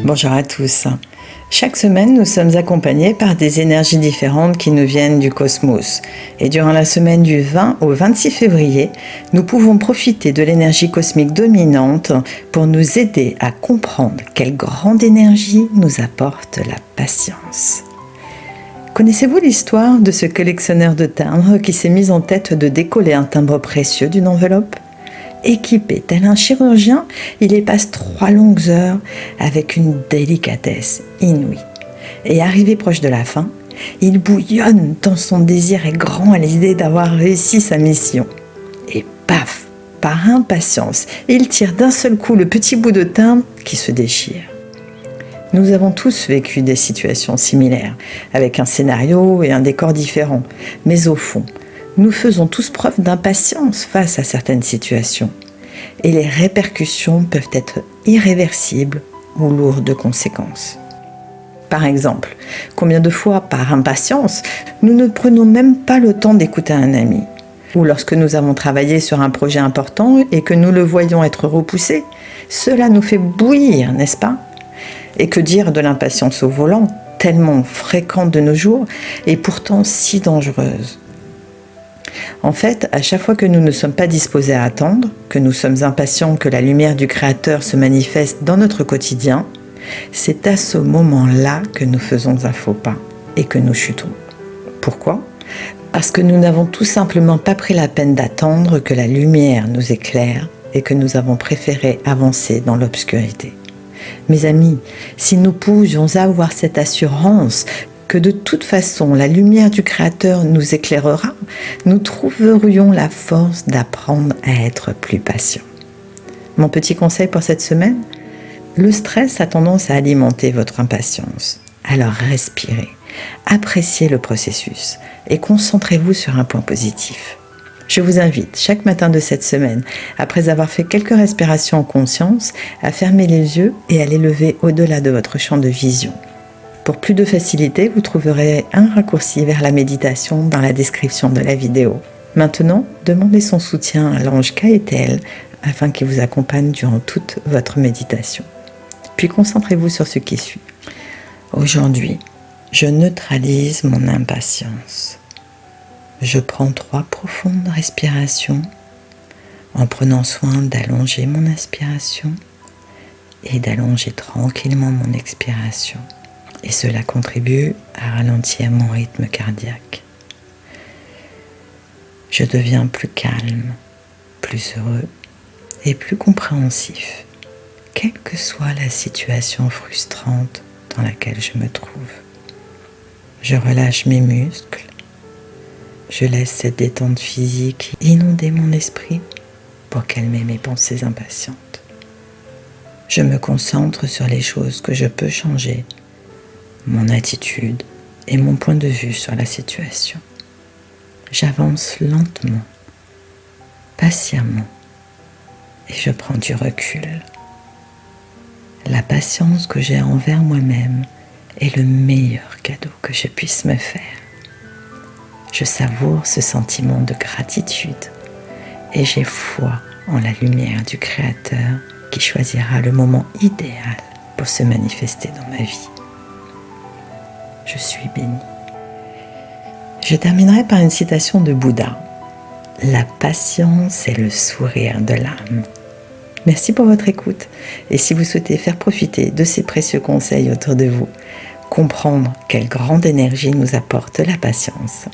Bonjour à tous. Chaque semaine, nous sommes accompagnés par des énergies différentes qui nous viennent du cosmos. Et durant la semaine du 20 au 26 février, nous pouvons profiter de l'énergie cosmique dominante pour nous aider à comprendre quelle grande énergie nous apporte la patience. Connaissez-vous l'histoire de ce collectionneur de timbres qui s'est mis en tête de décoller un timbre précieux d'une enveloppe ? Équipé tel un chirurgien, il y passe 3 longues heures avec une délicatesse inouïe. Et arrivé proche de la fin, il bouillonne tant son désir est grand à l'idée d'avoir réussi sa mission. Et paf, par impatience, il tire d'un seul coup le petit bout de timbre qui se déchire. Nous avons tous vécu des situations similaires, avec un scénario et un décor différents, mais au fond, nous faisons tous preuve d'impatience face à certaines situations. Et les répercussions peuvent être irréversibles ou lourdes de conséquences. Par exemple, combien de fois, par impatience, nous ne prenons même pas le temps d'écouter un ami ? Ou lorsque nous avons travaillé sur un projet important et que nous le voyons être repoussé, cela nous fait bouillir, n'est-ce pas ? Et que dire de l'impatience au volant, tellement fréquente de nos jours et pourtant si dangereuse ? En fait, à chaque fois que nous ne sommes pas disposés à attendre, que nous sommes impatients que la lumière du Créateur se manifeste dans notre quotidien, c'est à ce moment-là que nous faisons un faux pas et que nous chutons. Pourquoi ? Parce que nous n'avons tout simplement pas pris la peine d'attendre que la lumière nous éclaire et que nous avons préféré avancer dans l'obscurité. Mes amis, si nous pouvions avoir cette assurance que de toute façon la lumière du Créateur nous éclairera, nous trouverions la force d'apprendre à être plus patients. Mon petit conseil pour cette semaine ? Le stress a tendance à alimenter votre impatience. Alors respirez, appréciez le processus et concentrez-vous sur un point positif. Je vous invite chaque matin de cette semaine, après avoir fait quelques respirations en conscience, à fermer les yeux et à les lever au-delà de votre champ de vision. Pour plus de facilité, vous trouverez un raccourci vers la méditation dans la description de la vidéo. Maintenant, demandez son soutien à l'ange Kaëtel afin qu'il vous accompagne durant toute votre méditation. Puis concentrez-vous sur ce qui suit. Aujourd'hui, je neutralise mon impatience. Je prends 3 profondes respirations en prenant soin d'allonger mon inspiration et d'allonger tranquillement mon expiration. Et cela contribue à ralentir mon rythme cardiaque. Je deviens plus calme, plus heureux et plus compréhensif, quelle que soit la situation frustrante dans laquelle je me trouve. Je relâche mes muscles, je laisse cette détente physique inonder mon esprit pour calmer mes pensées impatientes. Je me concentre sur les choses que je peux changer, mon attitude et mon point de vue sur la situation. J'avance lentement, patiemment, et je prends du recul. La patience que j'ai envers moi-même est le meilleur cadeau que je puisse me faire. Je savoure ce sentiment de gratitude et j'ai foi en la lumière du Créateur qui choisira le moment idéal pour se manifester dans ma vie. Je suis bénie. Je terminerai par une citation de Bouddha. La patience est le sourire de l'âme. Merci pour votre écoute. Et si vous souhaitez faire profiter de ces précieux conseils autour de vous, comprendre quelle grande énergie nous apporte la patience,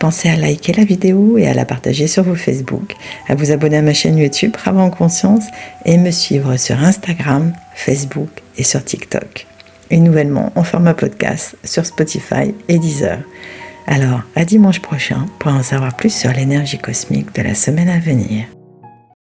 pensez à liker la vidéo et à la partager sur vos Facebook, à vous abonner à ma chaîne YouTube Travaux en Conscience et me suivre sur Instagram, Facebook et sur TikTok. Et nouvellement en format podcast sur Spotify et Deezer. Alors, à dimanche prochain pour en savoir plus sur l'énergie cosmique de la semaine à venir.